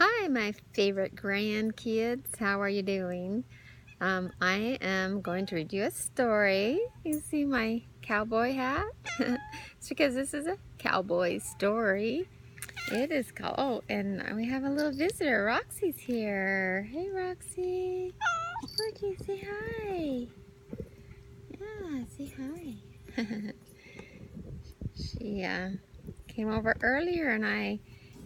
Hi, my favorite grandkids. How are you doing? I am going to read you a story. You see my cowboy hat? It's because this is a cowboy story. It is called, oh, and we have a little visitor. Roxy's here. Hey, Roxy. Look, say hi. Yeah, say hi. She came over earlier and I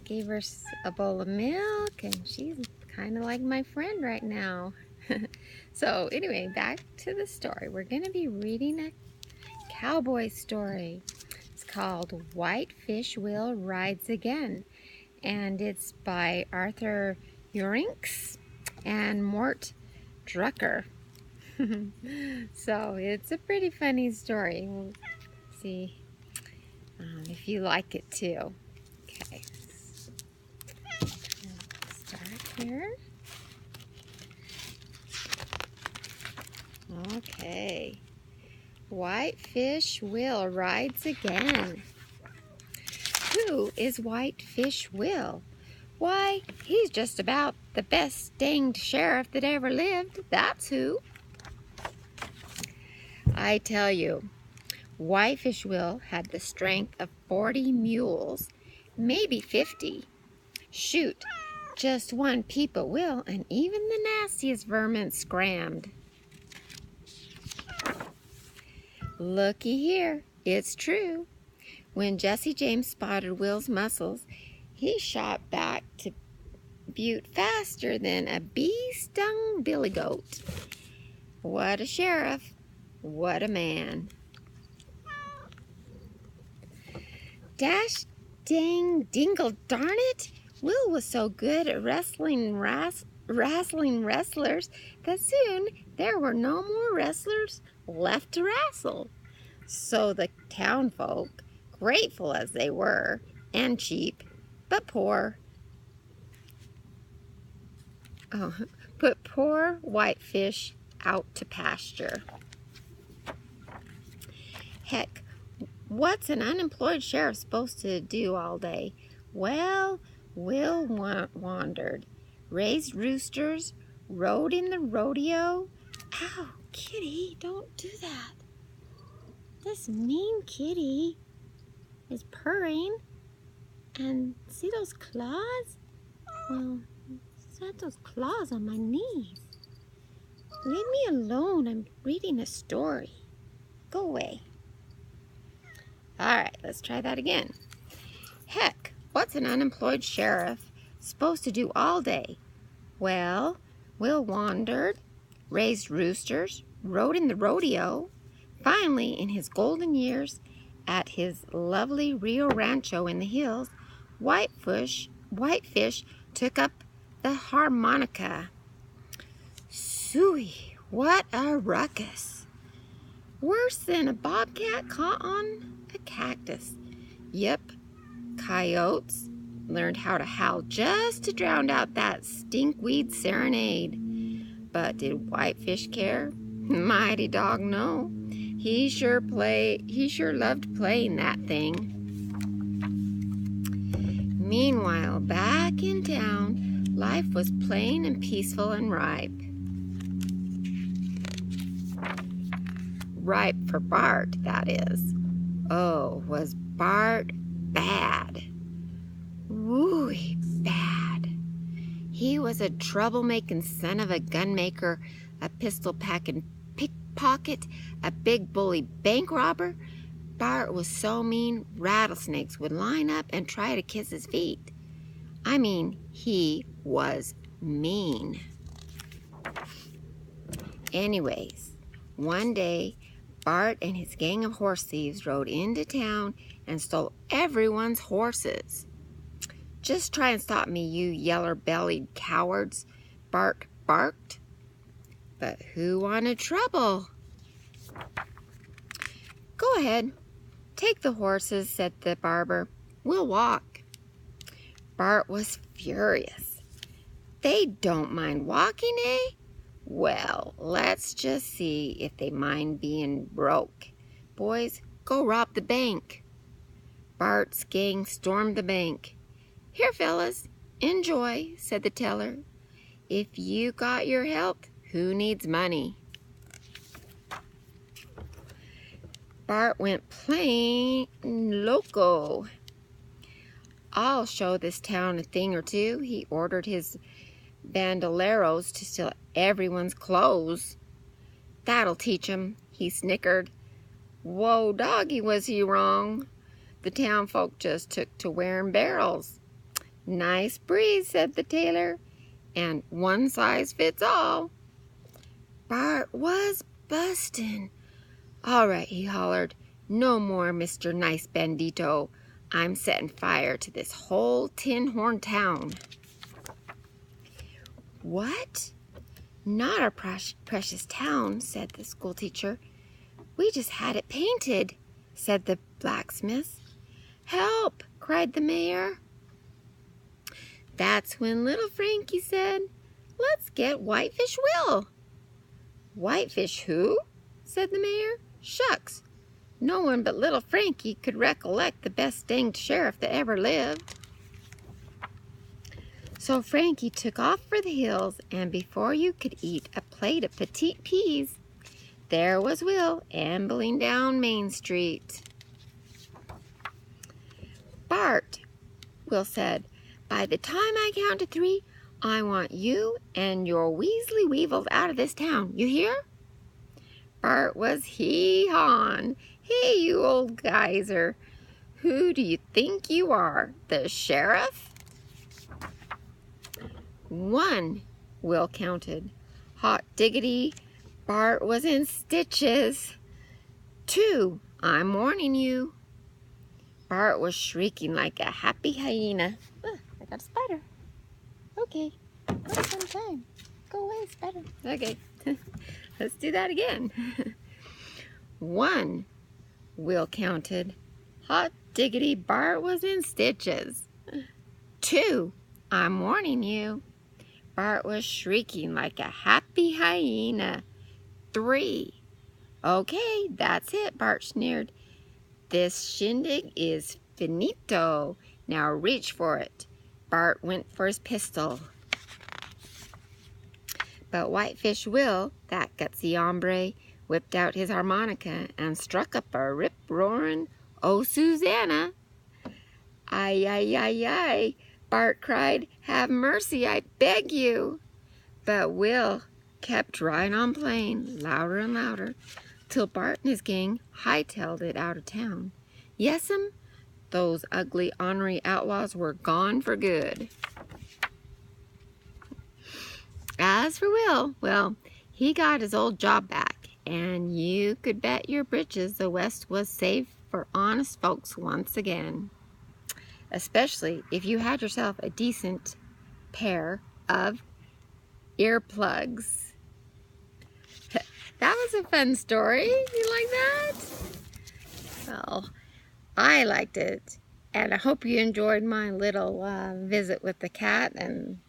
gave her a bowl of milk, and she's kind of like my friend right now. So anyway, back to the story. We're going to be reading a cowboy story. It's called Whitefish Will Rides Again, and it's by Arthur Yorinks and Mort Drucker. So it's a pretty funny story. We'll see if you like it too. Okay, start here. Okay. Whitefish Will rides again. Who is Whitefish Will? Why, he's just about the best danged sheriff that ever lived, that's who. I tell you, Whitefish Will had the strength of 40 mules, maybe 50. Shoot, just one peep at Will, and even the nastiest vermin scrammed. Looky here, it's true. When Jesse James spotted Will's muscles, he shot back to Butte faster than a bee-stung billy goat. What a sheriff! What a man! Dash dang dingle darn it! Will was so good at wrestling wrestlers that soon there were no more wrestlers left to wrestle. So the townfolk, grateful as they were, and cheap, but poor, put poor Whitefish out to pasture. Heck, what's an unemployed sheriff supposed to do all day? Well, Will wandered, raised roosters, rode in the rodeo. Ow, kitty, don't do that. This mean kitty is purring. And see those claws? Well, set those claws on my knees. Leave me alone. I'm reading a story. Go away. All right, let's try that again. Heck, what's an unemployed sheriff supposed to do all day? Well, Will wandered, raised roosters, rode in the rodeo. Finally, in his golden years, at his lovely Rio Rancho in the hills, Whitefish took up the harmonica. Suey, what a ruckus! Worse than a bobcat caught on a cactus. Yep, coyotes learned how to howl just to drown out that stinkweed serenade. But did Whitefish care? Mighty dog, no. He sure loved playing that thing. Meanwhile, back in town, life was plain and peaceful and ripe. Ripe for Bart, that is. Oh, was Bart bad. Wooey bad. He was a troublemaking son of a gunmaker, a pistol-packing pickpocket, a big bully bank robber. Bart was so mean, rattlesnakes would line up and try to kiss his feet. I mean, he was mean. Anyways, one day, Bart and his gang of horse thieves rode into town and stole everyone's horses. Just try and stop me, you yeller-bellied cowards, Bart barked. But who wanted trouble? Go ahead. Take the horses, said the barber. We'll walk. Bart was furious. They don't mind walking, eh? Well, let's just see if they mind being broke. Boys, go rob the bank. Bart's gang stormed the bank. Here, fellas, enjoy, said the teller. If you got your health, who needs money? Bart went plain loco. I'll show this town a thing or two. He ordered his bandoleros to steal everyone's clothes. That'll teach 'em, he snickered. Whoa, doggy, was he wrong? The town folk just took to wearing barrels. Nice breeze, said the tailor, and one size fits all. Bart was bustin'. All right, he hollered. No more, Mr. Nice Bandito. I'm setting fire to this whole tin horn town. What? Not our precious town, said the schoolteacher. We just had it painted, said the blacksmith. Help, cried the mayor. That's when little Frankie said, let's get Whitefish Will. Whitefish who? Said the mayor. Shucks, no one but little Frankie could recollect the best danged sheriff that ever lived. So Frankie took off for the hills, and before you could eat a plate of petite peas, there was Will ambling down Main Street. Bart, Will said, by the time I count to 3, I want you and your Weasley Weevils out of this town. You hear? Bart was hee-hawing. Hey, you old geyser. Who do you think you are? The sheriff? 1, Will counted. Hot diggity, Bart was in stitches. 2, I'm warning you. Bart was shrieking like a happy hyena. I got a spider. Okay, have some time. Go away, spider. Okay, let's do that again. 1, Will counted. Hot diggity, Bart was in stitches. 2, I'm warning you. Bart was shrieking like a happy hyena. 3, okay, that's it, Bart sneered. This shindig is finito. Now reach for it. Bart went for his pistol. But Whitefish Will, that gutsy hombre, whipped out his harmonica and struck up a rip-roaring "Oh, Susanna." Ay, ay, ay, ay, Bart cried, have mercy, I beg you. But Will kept right on playing, louder and louder, till Bart and his gang hightailed it out of town. Yes'm, those ugly, ornery outlaws were gone for good. As for Will, well, he got his old job back, and you could bet your britches the West was safe for honest folks once again. Especially if you had yourself a decent pair of earplugs. That was a fun story. You like that? Well, I liked it. And I hope you enjoyed my little visit with the cat and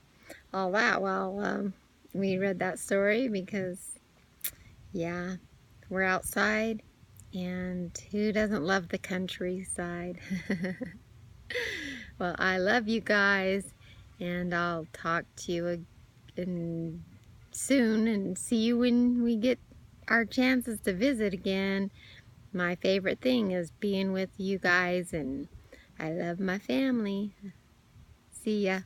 all that while we read that story, because, yeah, we're outside, and who doesn't love the countryside? Well, I love you guys, and I'll talk to you again soon, and see you when we get our chances to visit again. My favorite thing is being with you guys, and I love my family. See ya.